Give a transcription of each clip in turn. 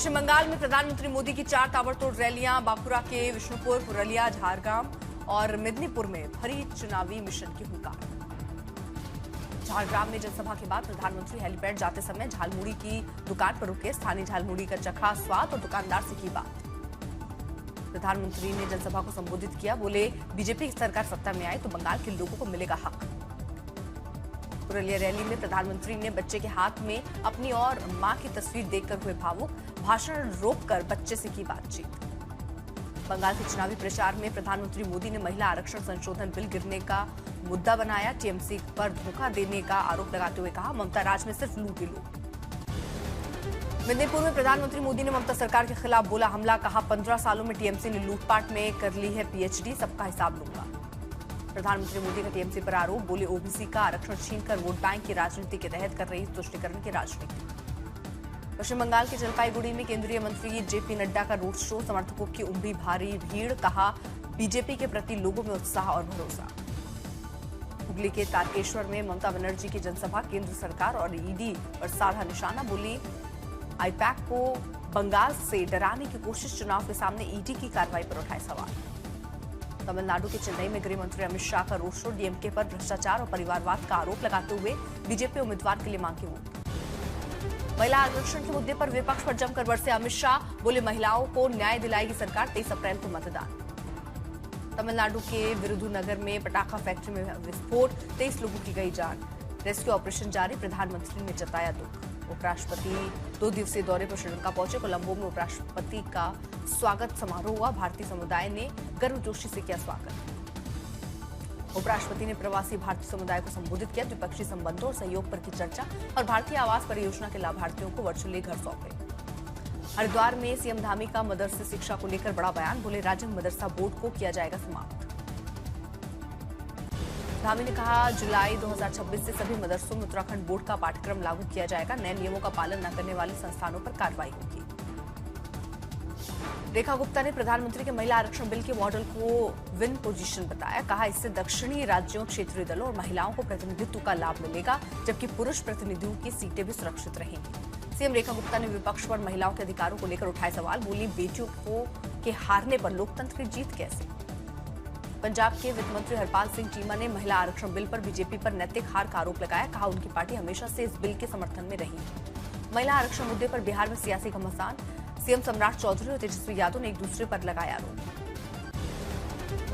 पश्चिम बंगाल में प्रधानमंत्री मोदी की 4 ताबड़तोड़ रैलियां, बांकुरा के विष्णुपुर, पुरुलिया, झारग्राम और मेदिनीपुर में भरी चुनावी मिशन की हुंकार। झारग्राम में जनसभा के बाद प्रधानमंत्री हेलीपैड जाते समय झालमुड़ी की दुकान पर रुके, स्थानीय झालमुड़ी का चखा स्वाद और दुकानदार से की बात। प्रधानमंत्री ने जनसभा को संबोधित किया, बोले बीजेपी की सरकार सत्ता में आए तो बंगाल के लोगों को मिलेगा हक। पुरुलिया रैली में प्रधानमंत्री ने बच्चे के हाथ में अपनी और मां की तस्वीर देखकर हुए भावुक, भाषण रोककर बच्चे से की बातचीत। बंगाल के चुनावी प्रचार में प्रधानमंत्री मोदी ने महिला आरक्षण संशोधन बिल गिरने का मुद्दा बनाया, टीएमसी पर धोखा देने का आरोप लगाते हुए कहा, ममता राज में सिर्फ लूट ही लूट। मेदिनीपुर में प्रधानमंत्री मोदी ने ममता सरकार के खिलाफ बोला हमला, कहा 15 सालों में टीएमसी ने लूटपाट में कर ली है पीएचडी, सबका हिसाब लूंगा। प्रधानमंत्री मोदी का टीएमसी पर आरोप, बोले ओबीसी का आरक्षण छीनकर वोट बैंक की राजनीति के तहत कर रही तुष्टीकरण की राजनीति। पश्चिम बंगाल के जलपाईगुड़ी में केंद्रीय मंत्री जेपी नड्डा का रोड शो, समर्थकों की उमड़ी भारी भीड़, कहा बीजेपी के प्रति लोगों में उत्साह और भरोसा। हुगली के तारकेश्वर में ममता बनर्जी की जनसभा, केंद्र सरकार और ईडी पर साधा निशाना, बोली आईपैक को बंगाल से डराने की कोशिश, चुनाव के सामने ईडी की कार्रवाई पर उठाए सवाल। तमिलनाडु के चेन्नई में गृह मंत्री अमित शाह का रोड शो, डीएमके पर भ्रष्टाचार और परिवारवाद का आरोप लगाते हुए बीजेपी उम्मीदवार के लिए मांगी वोट। महिला आरक्षण के मुद्दे पर विपक्ष पर जमकर बरसे अमित शाह, बोले महिलाओं को न्याय दिलाएगी सरकार, 23 अप्रैल को मतदान। तमिलनाडु के विरुधुनगर में पटाखा फैक्ट्री में विस्फोट, 23 लोगों की गई जान, रेस्क्यू ऑपरेशन जारी, प्रधानमंत्री ने जताया दुख। उपराष्ट्रपति 2 दिवसीय दौरे पर श्रीलंका पहुंचे, कोलंबो में उपराष्ट्रपति का स्वागत समारोह हुआ, भारतीय समुदाय ने गर्मजोशी से किया स्वागत। उपराष्ट्रपति ने प्रवासी भारतीय समुदाय को संबोधित किया, द्विपक्षीय संबंधों और सहयोग पर की चर्चा और भारतीय आवास परियोजना के लाभार्थियों को वर्चुअली घर सौंपे। हरिद्वार में सीएम धामी का मदरसे शिक्षा को लेकर बड़ा बयान, बोले राज्य मदरसा बोर्ड को किया जाएगा समाप्त। धामी ने कहा जुलाई 2026 से सभी मदरसों में उत्तराखंड बोर्ड का पाठ्यक्रम लागू किया जाएगा, नए नियमों का पालन न करने वाले संस्थानों पर कार्रवाई होगी। रेखा गुप्ता ने प्रधानमंत्री के महिला आरक्षण बिल के मॉडल को विन पोजीशन बताया, कहा इससे दक्षिणी राज्यों, क्षेत्रीय दलों और महिलाओं को प्रतिनिधित्व का लाभ मिलेगा, जबकि पुरुष प्रतिनिधियों की सीटें भी सुरक्षित रहेंगी। सीएम रेखा गुप्ता ने विपक्ष पर महिलाओं के अधिकारों को लेकर उठाए सवाल, बोली बेटियों के हारने पर लोकतंत्र की जीत कैसे। पंजाब के वित्त मंत्री हरपाल सिंह चीमा ने महिला आरक्षण बिल पर बीजेपी पर नैतिक हार का आरोप लगाया, कहा उनकी पार्टी हमेशा से इस बिल के समर्थन में रही। महिला आरक्षण मुद्दे पर बिहार में सियासी घमासान, सीएम सम्राट चौधरी और तेजस्वी यादव ने एक दूसरे पर लगाया आरोप।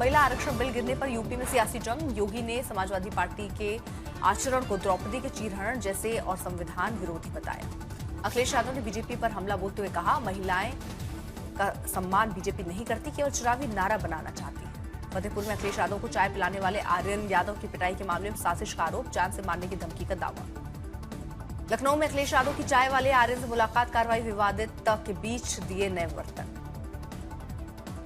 महिला आरक्षण बिल गिरने पर यूपी में सियासी जंग, योगी ने समाजवादी पार्टी के आचरण को द्रौपदी के चीरहरण जैसे और संविधान विरोधी बताया। अखिलेश यादव ने बीजेपी पर हमला बोलते हुए कहा महिलाएं का सम्मान बीजेपी नहीं करती, केवल चुनावी नारा बनाना चाहती है। फतेहपुर में अखिलेश यादव को चाय पिलाने वाले आर्यन यादव की पिटाई के मामले में साजिश का आरोप, जान से मारने की धमकी का दावा। लखनऊ में अखिलेश यादव की चाय वाले आर्यन से मुलाकात, कार्रवाई विवादित के बीच दिए नए वर्तन।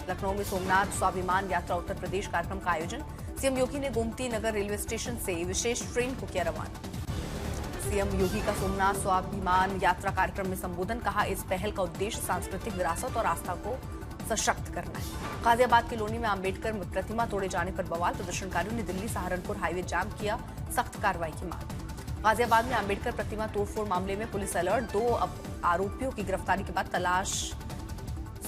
लखनऊ में सोमनाथ स्वाभिमान यात्रा उत्तर प्रदेश कार्यक्रम का आयोजन, सीएम योगी ने गोमती नगर रेलवे स्टेशन से विशेष ट्रेन को किया रवाना। सीएम योगी का सोमनाथ स्वाभिमान यात्रा कार्यक्रम में संबोधन, कहा इस पहल का उद्देश्य सांस्कृतिक विरासत और आस्था को सशक्त करना है। गाजियाबाद के लोनी में अंबेडकर प्रतिमा तोड़े जाने पर बवाल, प्रदर्शनकारियों ने दिल्ली सहारनपुर हाईवे जाम किया, सख्त कार्रवाई की मांग। गाजियाबाद में अंबेडकर प्रतिमा तोड़फोड़ मामले में पुलिस अलर्ट, 2 आरोपियों की गिरफ्तारी के बाद तलाश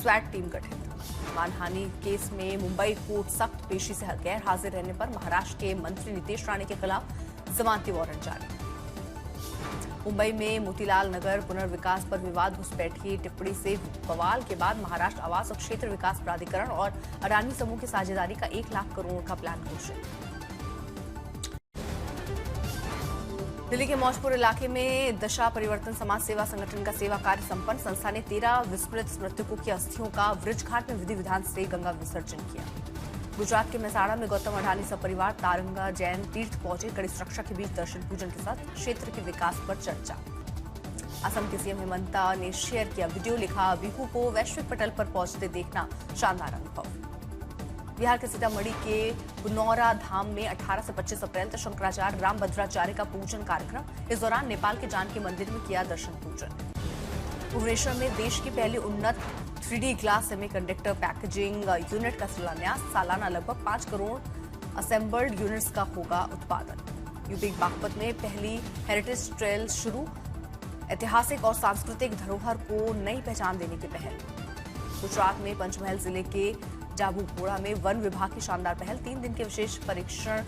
स्वैट टीम गठित। मानहानि केस में मुंबई कोर्ट सख्त पेशी से गैर हाजिर रहने पर महाराष्ट्र के मंत्री नितेश राणे के खिलाफ जमानती वारंट जारी। मुंबई में मोतीलाल नगर पुनर्विकास पर विवाद, घुसपैठी टिप्पणी से बवाल के बाद महाराष्ट्र आवास और क्षेत्र विकास प्राधिकरण और अडानी समूह की साझेदारी का 1 लाख करोड़ का प्लान घोषित। दिल्ली के मौजपुर इलाके में दशा परिवर्तन समाज सेवा संगठन का सेवा कार्य संपन्न, संस्था ने 13 विस्मृत स्मृतकों की अस्थियों का वृक्ष घाट में विधि विधान से गंगा विसर्जन किया। गुजरात के मेसाड़ा में गौतम अडानी सपरिवार तारंगा जैन तीर्थ पहुंचे, कड़ी सुरक्षा के बीच दर्शन पूजन के साथ क्षेत्र के विकास पर चर्चा। असम के सीएम हेमंता ने शेयर किया वीडियो, लिखा बिहू को वैश्विक पटल पर पहुंचते देखना शानदार अनुभव। बिहार के सीतामढ़ी के पुनौरा धाम में 18 से 25 अप्रैल तक शंकराचार्य रामभद्राचार्य का पूजन कार्यक्रम, इस दौरान नेपाल के जानकी मंदिर में किया दर्शन पूजन। भुवनेश्वर में देश की पहली उन्नत 3D glass semiconductor packaging unit का शिलान्यास, सालाना लगभग 5 करोड़ असेंबल्ड यूनिट्स का होगा उत्पादन। यूपी बागपत में पहली हेरिटेज ट्रेल शुरू, ऐतिहासिक और सांस्कृतिक धरोहर को नई पहचान देने की पहल। गुजरात में पंचमहल जिले के जाबूपोड़ा में वन विभाग की शानदार पहल। 3 दिन के विशेष परीक्षण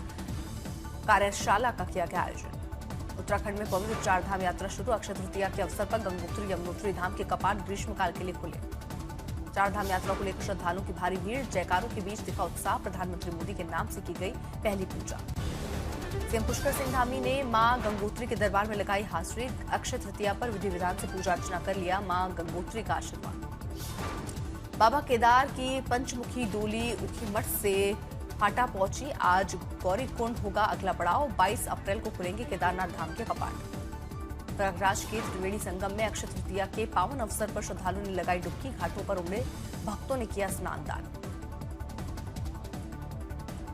कार्यशाला का किया गया आयोजन। उत्तराखंड में पवित्र चारधाम यात्रा शुरू। अक्षय तृतीया के अवसर पर गंगोत्री यमुनोत्री धाम के कपाट ग्रीष्मकाल के लिए खुले। चारधाम यात्रा को लेकर श्रद्धालुओं की भारी भीड़। जयकारों के बीच दिखा उत्साह। प्रधानमंत्री मोदी के नाम से की गई पहली पूजा। सीएम पुष्कर सिंह धामी ने मां गंगोत्री के दरबार में लगाई हाजिरी। अक्षय तृतीया पर विधि विधान से पूजा अर्चना कर लिया मां गंगोत्री का आशीर्वाद। बाबा केदार की पंचमुखी डोली ऊखीमठ से हाटा पहुंची। आज गौरीकुंड होगा अगला पड़ाव। 22 अप्रैल को खुलेंगे केदारनाथ धाम के कपाट। प्रयागराज के त्रिवेणी संगम में अक्षय तृतीया के पावन अवसर पर श्रद्धालुओं ने लगाई डुबकी। घाटों पर उमड़े भक्तों ने किया स्नान दान।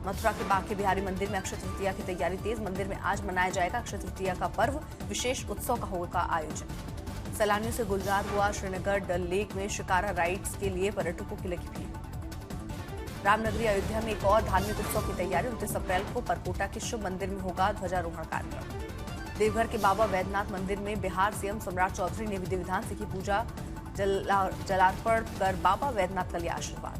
मथुरा के बांके बिहारी मंदिर में अक्षय तृतीया की तैयारी तेज। मंदिर में आज मनाया जाएगा अक्षय तृतीया का पर्व। विशेष उत्सव का होगा आयोजन। सैलानियों से गुलजार हुआ श्रीनगर डल लेक में शिकारा राइड्स के लिए पर्यटकों की लगी भीड़। रामनगरी अयोध्या में एक और धार्मिक उत्सव की तैयारी। 29 अप्रैल को परकोटा के शिव मंदिर में होगा ध्वजारोहण कार्यक्रम। देवघर के बाबा वैद्यनाथ मंदिर में बिहार सीएम सम्राट चौधरी ने विधि विधान से की पूजा। जलार्पण कर बाबा वैद्यनाथ का लिया आशीर्वाद।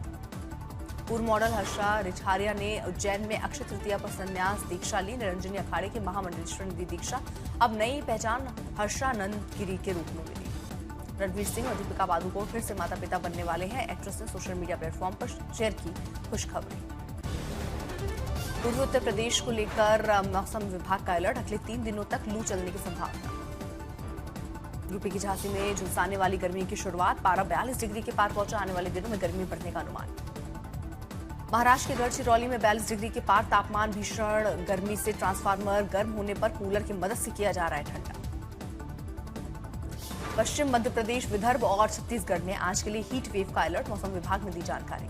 पूर्व मॉडल हर्षा रिछारिया ने उज्जैन में अक्षय तृतीया पर संन्यास दीक्षा ली। निरंजनी अखाड़े के महामंडलेश्वर ने दी दीक्षा। अब नई पहचान हर्षानंद गिरी के रूप में मिली। रणवीर सिंह और दीपिका पादुकोण फिर से माता पिता बनने वाले हैं। एक्ट्रेस ने सोशल मीडिया प्लेटफॉर्म पर शेयर की खुशखबरी। पूर्वी उत्तर प्रदेश को लेकर मौसम विभाग का अलर्ट। अगले 3 दिनों तक लू चलने की संभावना। यूपी की झांसी में झुलसाने वाली गर्मी की शुरुआत। पारा 42 डिग्री के पार पहुंचा। आने वाले दिनों में गर्मी बढ़ने का अनुमान। महाराष्ट्र के गढ़चिरौली में 42 डिग्री के पार तापमान। भीषण गर्मी से ट्रांसफार्मर गर्म होने पर कूलर की मदद से किया जा रहा है ठंडा। पश्चिम मध्य प्रदेश, विदर्भ और छत्तीसगढ़ में आज के लिए हीट वेव का अलर्ट। मौसम विभाग ने दी जानकारी।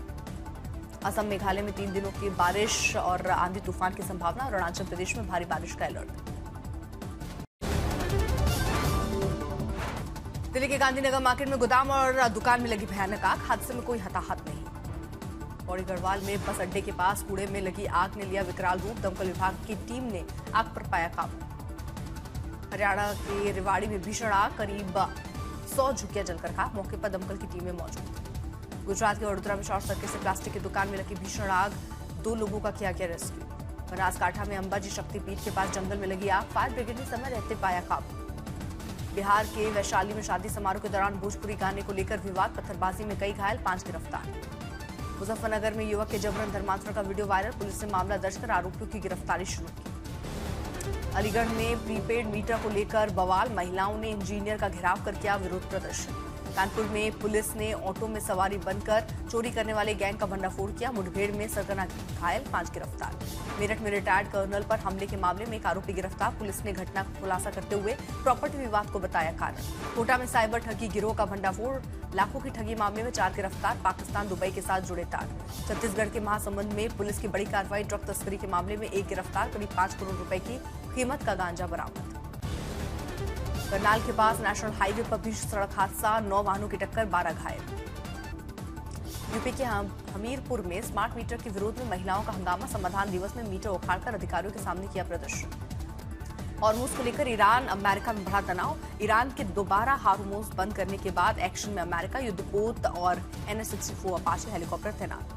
असम मेघालय में 3 दिनों की बारिश और आंधी तूफान की संभावना। अरुणाचल प्रदेश में भारी बारिश का अलर्ट। दिल्ली के गांधीनगर मार्केट में गोदाम और दुकान में लगी भयानक आग। हादसे में कोई हताहत नहीं। पौड़ी गढ़वाल में बस अड्डे के पास कूड़े में लगी आग ने लिया विकराल रूप। दमकल विभाग की टीम ने आग पर पाया काबू। हरियाणा के रेवाड़ी में भीषण आग। करीब 100 झुग्गियां जलकर खाक। मौके पर दमकल की टीमें मौजूद। गुजरात के वडोदरा में शॉर्ट सर्किट से प्लास्टिक की दुकान में लगी भीषण आग। 2 लोगों का किया गया रेस्क्यू। बनासकांठा में अंबाजी शक्तिपीठ के पास जंगल में लगी आग। फायर ब्रिगेड ने समय रहते पाया काबू। बिहार के वैशाली में शादी समारोह के दौरान भोजपुरी गाने को लेकर विवाद। पत्थरबाजी में कई घायल, 5 गिरफ्तार। मुजफ्फरनगर में युवक के जबरन धर्मांतरण का वीडियो वायरल। पुलिस ने मामला दर्ज कर आरोपियों की गिरफ्तारी शुरू की। अलीगढ़ में प्रीपेड मीटर को लेकर बवाल। महिलाओं ने इंजीनियर का घेराव कर किया विरोध प्रदर्शन। कानपुर में पुलिस ने ऑटो में सवारी बनकर चोरी करने वाले गैंग का भंडाफोड़ किया। मुठभेड़ में सरगना घायल, 5 गिरफ्तार। मेरठ में रिटायर्ड कर्नल पर हमले के मामले में एक आरोपी गिरफ्तार। पुलिस ने घटना का खुलासा करते हुए प्रॉपर्टी विवाद को बताया कारण। कोटा में साइबर ठगी गिरोह का भंडाफोड़। लाखों की ठगी मामले में 4 गिरफ्तार। पाकिस्तान, दुबई के साथ जुड़े तार। छत्तीसगढ़ के महासमुंद में पुलिस की बड़ी कार्रवाई। ड्रग तस्करी के मामले में 1 गिरफ्तार। करीब 5 करोड़ रुपए की कीमत का गांजा बरामद। करनाल के पास नेशनल हाईवे पर भी सड़क हादसा। 9 वाहनों की टक्कर, 12 घायल। यूपी के हमीरपुर में स्मार्ट मीटर के विरोध में महिलाओं का हंगामा। संविधान दिवस में मीटर उखाड़कर अधिकारियों के सामने किया प्रदर्शन। हॉर्मुज को लेकर ईरान अमेरिका में बढ़ा तनाव। ईरान के दोबारा हॉर्मुज बंद करने के बाद एक्शन में अमेरिका। युद्धपोत और NH-64 अपाचे हेलीकॉप्टर तैनात।